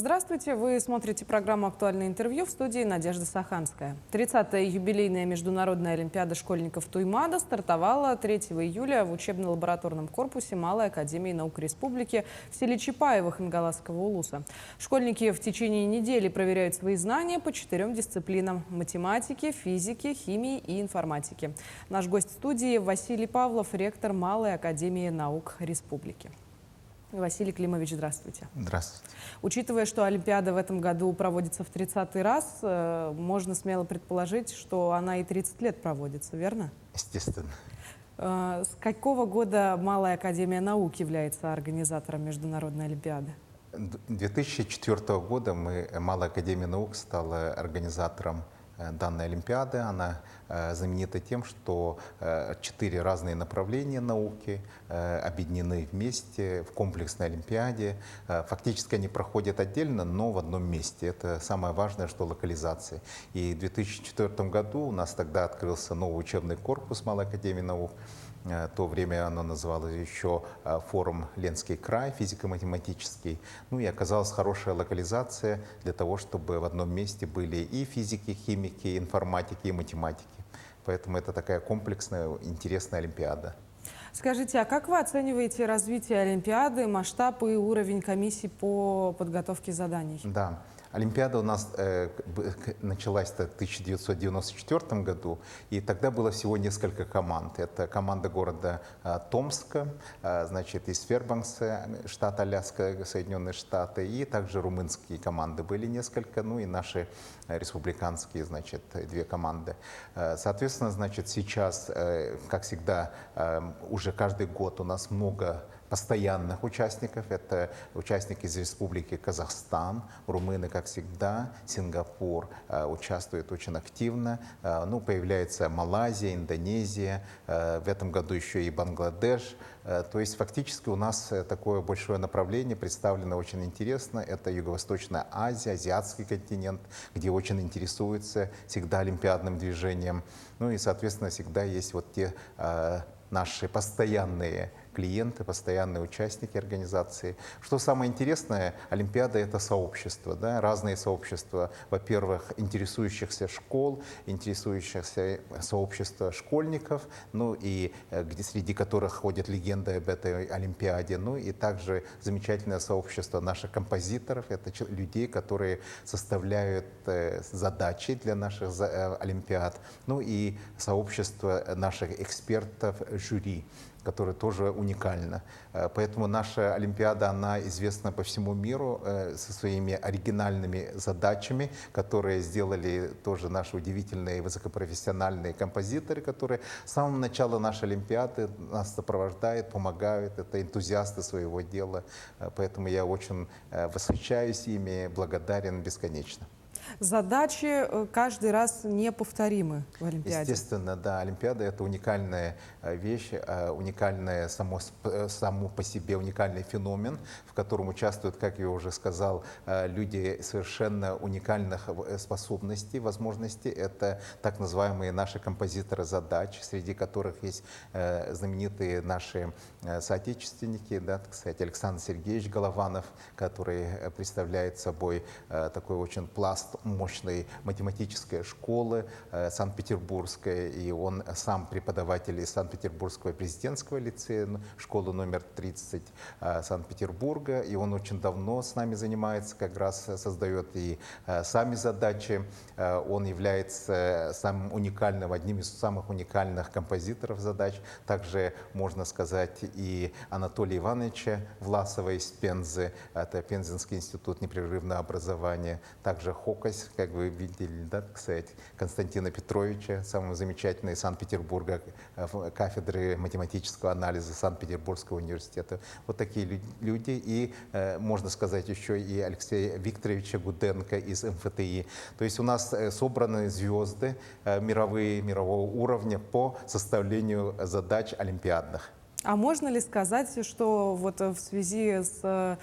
Здравствуйте, вы смотрите программу «Актуальное интервью», в студии Надежда Саханская. 30-я юбилейная международная олимпиада школьников Туймада стартовала 3 июля в учебно-лабораторном корпусе Малой академии наук республики в селе Чапаево Хангаласского улуса. Школьники в течение недели проверяют свои знания по 4 дисциплинам – математике, физике, химии и информатике. Наш гость студии Василий Павлов, ректор Малой академии наук республики. Василий Климович, здравствуйте. Здравствуйте. Учитывая, что Олимпиада в этом году проводится в 30-й раз, можно смело предположить, что она и 30 лет проводится, верно? Естественно. С какого года Малая академия наук является организатором Международной Олимпиады? 2004 года Малая академия наук стала организатором данной Олимпиады. Она знаменита тем, что 4 разные направления науки объединены вместе в комплексной Олимпиаде. Фактически они проходят отдельно, но в одном месте. Это самое важное, что локализация. И в 2004 году у нас тогда открылся новый учебный корпус Малой академии наук. В то время оно называлось еще форум «Ленский край», физико-математический. Ну и оказалась хорошая локализация для того, чтобы в одном месте были и физики, химики, информатики, и математики. Поэтому это такая комплексная, интересная Олимпиада. Скажите, а как вы оцениваете развитие Олимпиады, масштаб и уровень комиссий по подготовке заданий? Да. Олимпиада у нас началась в 1994 году, и тогда было всего несколько команд. Это команда города Томска, значит, из Фербанкса, штат Аляска, Соединенные Штаты, и также румынские команды были несколько, ну и наши республиканские, значит, 2 команды. Соответственно, значит, сейчас, как всегда, уже каждый год у нас много постоянных участников. Это участники из Республики Казахстан, румыны, как всегда, Сингапур участвует очень активно. Ну, появляется Малайзия, Индонезия, в этом году еще и Бангладеш. То есть фактически у нас такое большое направление представлено очень интересно. Это Юго-Восточная Азия, Азиатский континент, где очень интересуются всегда олимпиадным движением. Ну и, соответственно, всегда есть вот те наши постоянные клиенты, постоянные участники организации. Что самое интересное, Олимпиада — это сообщество, да? Разные сообщества. Во-первых, интересующихся школ, интересующихся сообщества школьников, ну и среди которых ходят легенды об этой Олимпиаде. Ну и также замечательное сообщество наших композиторов. Это людей, которые составляют задачи для наших Олимпиад. Ну и сообщество наших экспертов, жюри, которое тоже уникально. Поэтому наша Олимпиада, она известна по всему миру со своими оригинальными задачами, которые сделали тоже наши удивительные высокопрофессиональные композиторы, которые с самого начала нашей Олимпиады нас сопровождают, помогают. Это энтузиасты своего дела. Поэтому я очень восхищаюсь ими, благодарен бесконечно. Задачи каждый раз неповторимы в Олимпиаде. Естественно, да. Олимпиада — это уникальная вещь, уникальная само по себе уникальный феномен, в котором участвуют, как я уже сказал, люди совершенно уникальных способностей, возможностей. Это так называемые наши композиторы задач, среди которых есть знаменитые наши соотечественники, да, кстати, Александр Сергеевич Голованов, который представляет собой такой очень пласт мощной математической школы Санкт-Петербургской, и он сам преподаватель из Санкт-Петербургского президентского лицея, школы номер 30 Санкт-Петербурга, и он очень давно с нами занимается, как раз создает и сами задачи. Он является самым уникальным, одним из самых уникальных композиторов задач. Также можно сказать и Анатолия Ивановича Власова из Пензы, это Пензенский институт непрерывного образования, также Хокось, как вы видели, да, кстати, Константина Петровича, самого замечательного из Санкт-Петербурга, кафедры математического анализа Санкт-Петербургского университета. Вот такие люди. И, можно сказать, еще и Алексея Викторовича Гуденко из МФТИ. То есть у нас собраны звезды мирового уровня по составлению задач олимпиадных. А можно ли сказать, что вот в связи с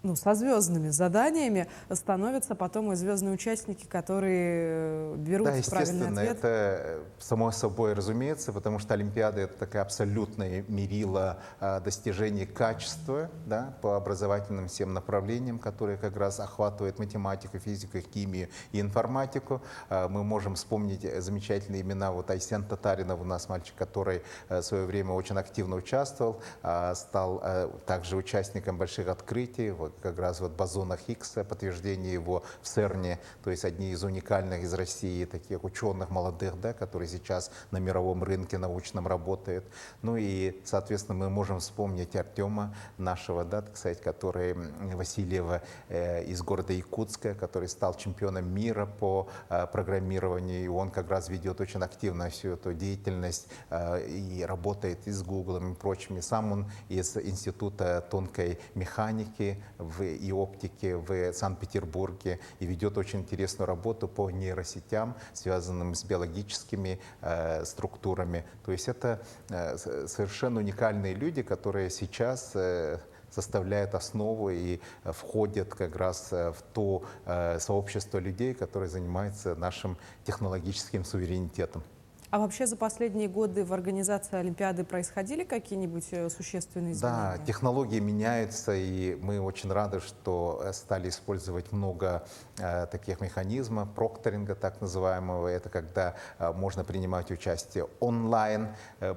ну, со звездными заданиями становятся потом и звездные участники, которые берут Да, правильный естественно, ответ. это само собой разумеется, потому что Олимпиада — это такая абсолютная мерила достижений качества, да, по образовательным всем направлениям, которые как раз охватывают математику, физику, химию и информатику. Мы можем вспомнить замечательные имена. Вот Айсен Татаринов у нас мальчик, который в свое время очень активно участвовал, стал также участником больших открытий, вот как раз вот бозона Хиггса, подтверждение его в ЦЕРНе, то есть одни из уникальных из России таких ученых молодых, да, которые сейчас на мировом рынке научном работают. Ну и, соответственно, мы можем вспомнить Артема нашего, да, так сказать, который Васильева из города Якутска, который стал чемпионом мира по программированию, и он как раз ведет очень активно всю эту деятельность и работает и с Google и прочими. Сам он из Института тонкой механики и оптики в Санкт-Петербурге и ведет очень интересную работу по нейросетям, связанным с биологическими структурами. То есть это совершенно уникальные люди, которые сейчас составляют основу и входят как раз в то сообщество людей, которые занимаются нашим технологическим суверенитетом. А вообще за последние годы в организации Олимпиады происходили какие-нибудь существенные Да, изменения? технологии меняются, и мы очень рады, что стали использовать много таких механизмов, прокторинга так называемого. Это когда можно принимать участие онлайн.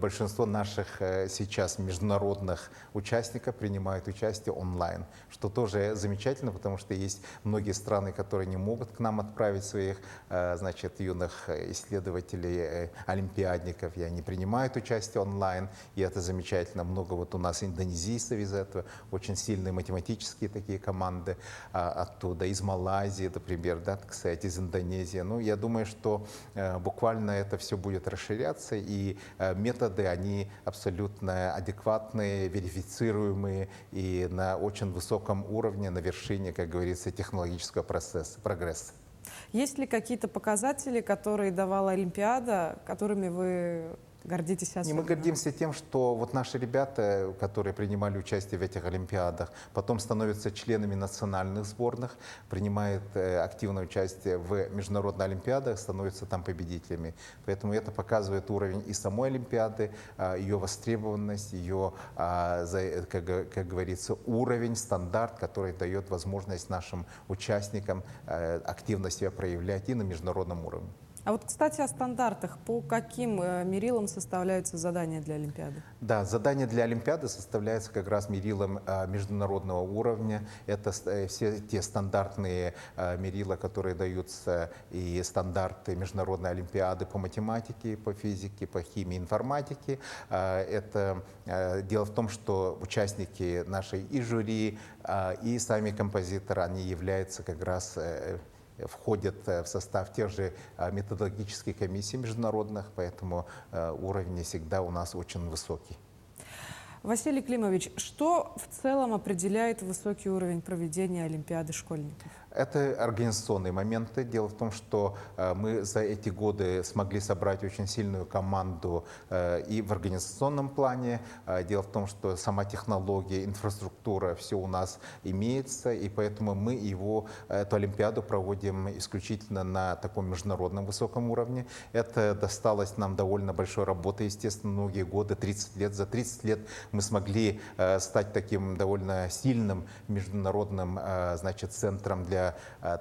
Большинство наших сейчас международных участников принимают участие онлайн, что тоже замечательно, потому что есть многие страны, которые не могут к нам отправить своих, значит, юных исследователей, олимпиадников, и они принимают участие онлайн, и это замечательно. Много вот у нас индонезийцев из этого, очень сильные математические такие команды оттуда, из Малайзии, например, да, так сказать, из Индонезии. Ну, я думаю, что буквально это все будет расширяться, и методы, они абсолютно адекватные, верифицируемые и на очень высоком уровне, на вершине, как говорится, технологического прогресса. Есть ли какие-то показатели, которые давала Олимпиада, которыми вы гордитесь И особенно? мы гордимся тем, что вот наши ребята, которые принимали участие в этих Олимпиадах, потом становятся членами национальных сборных, принимают активное участие в международных Олимпиадах, становятся там победителями. Поэтому это показывает уровень и самой Олимпиады, ее востребованность, ее, как говорится, уровень, стандарт, который дает возможность нашим участникам активно себя проявлять и на международном уровне. А вот, кстати, о стандартах. По каким мерилам составляются задания для Олимпиады? Да, задания для Олимпиады составляются как раз мерилом международного уровня. Это все те стандартные мерила, которые даются, и стандарты международной Олимпиады по математике, по физике, по химии, информатике. Это дело в том, что участники нашей и жюри, и сами композиторы, они являются как раз входят в состав тех же методологических комиссий международных, поэтому уровень всегда у нас очень высокий. Василий Климович, что в целом определяет высокий уровень проведения Олимпиады школьников? Это организационные моменты. Дело в том, что мы за эти годы смогли собрать очень сильную команду и в организационном плане. Дело в том, что сама технология, инфраструктура, все у нас имеется, и поэтому мы эту Олимпиаду проводим исключительно на таком международном высоком уровне. Это досталось нам довольно большой работы, естественно, многие годы, 30 лет. За 30 лет мы смогли стать таким довольно сильным международным, значит, центром для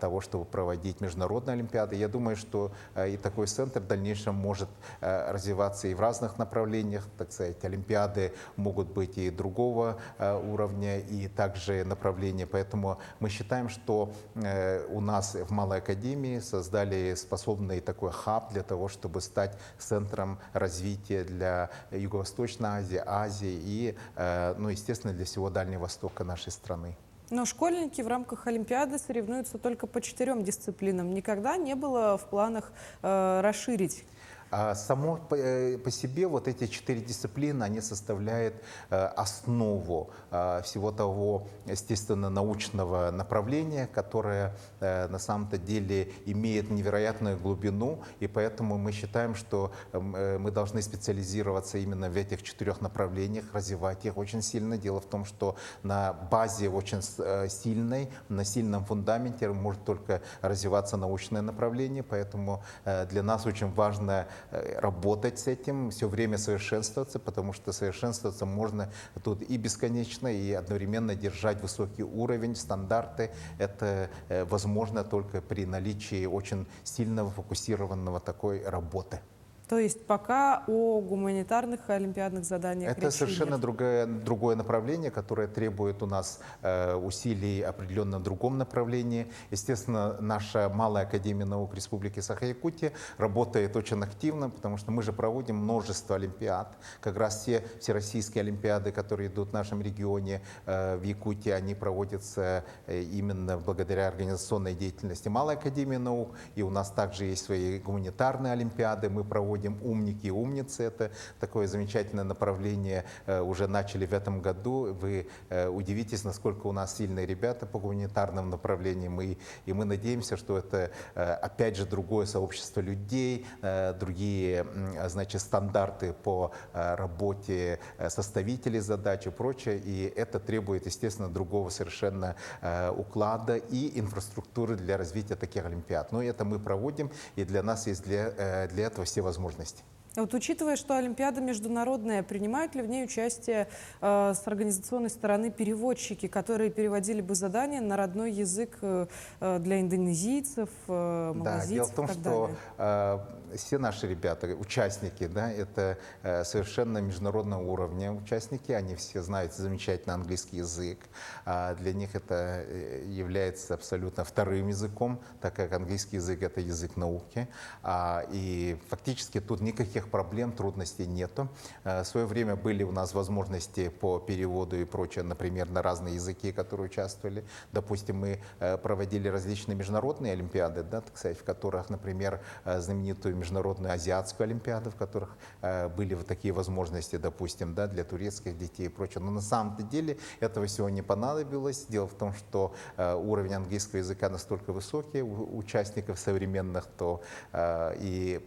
того, чтобы проводить международные Олимпиады. Я думаю, что и такой центр в дальнейшем может развиваться и в разных направлениях. Так сказать, Олимпиады могут быть и другого уровня, и также направления. Поэтому мы считаем, что у нас в Малой Академии создали способный такой хаб для того, чтобы стать центром развития для Юго-Восточной Азии, Азии и, ну, естественно, для всего Дальнего Востока нашей страны. Но школьники в рамках Олимпиады соревнуются только по 4 дисциплинам. Никогда не было в планах расширить? Само по себе вот эти 4 дисциплины, они составляют основу всего того, естественно, научного направления, которое на самом-то деле имеет невероятную глубину, и поэтому мы считаем, что мы должны специализироваться именно в этих 4 направлениях, развивать их очень сильно. Дело в том, что на базе очень сильной, на сильном фундаменте может только развиваться научное направление, поэтому для нас очень важно работать с этим, все время совершенствоваться, потому что совершенствоваться можно тут и бесконечно, и одновременно держать высокий уровень, стандарты. Это возможно только при наличии очень сильного, фокусированного такой работы. То есть пока о гуманитарных олимпиадных заданиях Это речи совершенно нет. другое направление, которое требует у нас усилий определенно в другом направлении. Естественно, наша Малая академия наук Республики Саха-Якутия работает очень активно, потому что мы же проводим множество олимпиад. Как раз все всероссийские олимпиады, которые идут в нашем регионе, в Якутии, они проводятся именно благодаря организационной деятельности Малой академии наук. И у нас также есть свои гуманитарные олимпиады. Мы проводим «Умники и умницы». Это такое замечательное направление, уже начали в этом году. Вы удивитесь, насколько у нас сильные ребята по гуманитарным направлениям. И мы надеемся, что это, опять же, другое сообщество людей, другие, значит, стандарты по работе составителей задач и прочее. И это требует, естественно, другого совершенно уклада и инфраструктуры для развития таких олимпиад. Но это мы проводим, и для нас есть для этого все возможности. Вот учитывая, что Олимпиада международная, принимают ли в ней участие с организационной стороны переводчики, которые переводили бы задания на родной язык для индонезийцев, малазийцев? Да, дело в том, что все наши ребята, участники, да, это совершенно международного уровня участники, они все знают замечательно английский язык, для них это является абсолютно вторым языком, так как английский язык — это язык науки, и фактически тут никаких проблем, трудностей нету. В свое время были у нас возможности по переводу и прочее, например, на разные языки, которые участвовали. Допустим, мы проводили различные международные олимпиады, да, так сказать, в которых, например, знаменитую международную азиатскую олимпиаду, в которых были вот такие возможности, допустим, да, для турецких детей и прочее. Но на самом-то деле этого всего не понадобилось. Дело в том, что уровень английского языка настолько высокий у участников современных, то и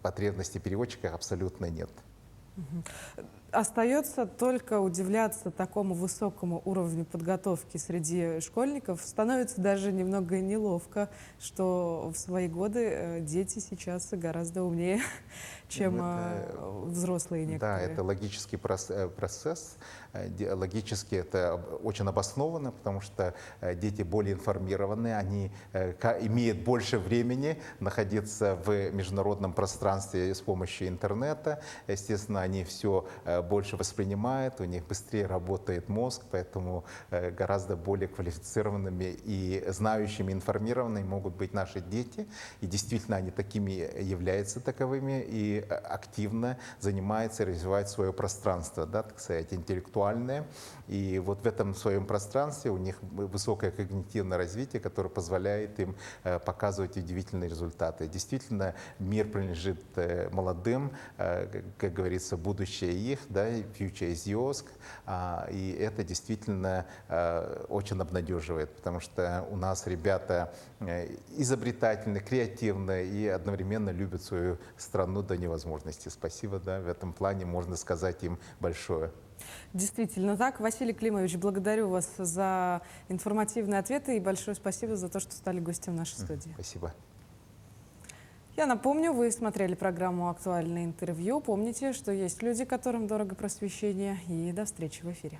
потребностей переводчиков абсолютно нет. Остается только удивляться такому высокому уровню подготовки среди школьников. Становится даже немного неловко, что в свои годы дети сейчас гораздо умнее, чем взрослые некоторые. Да, это логический процесс. Логически это очень обосновано, потому что дети более информированы, они имеют больше времени находиться в международном пространстве с помощью интернета. Естественно, они все больше воспринимают, у них быстрее работает мозг, поэтому гораздо более квалифицированными и знающими, информированными могут быть наши дети. И действительно, они такими являются таковыми и активно занимаются и развивают свое пространство, да, так сказать, интеллектуальное. И вот в этом своем пространстве у них высокое когнитивное развитие, которое позволяет им показывать удивительные результаты. Действительно, мир принадлежит молодым, как говорится, будущее их, да, future is yours, и это действительно очень обнадеживает, потому что у нас ребята изобретательны, креативны и одновременно любят свою страну до невозможности. Спасибо, да, в этом плане можно сказать им большое. Действительно так. Василий Климович, благодарю вас за информативные ответы и большое спасибо за то, что стали гостем нашей студии. Спасибо. Я напомню, вы смотрели программу «Актуальное интервью». Помните, что есть люди, которым дорого просвещение. И до встречи в эфире.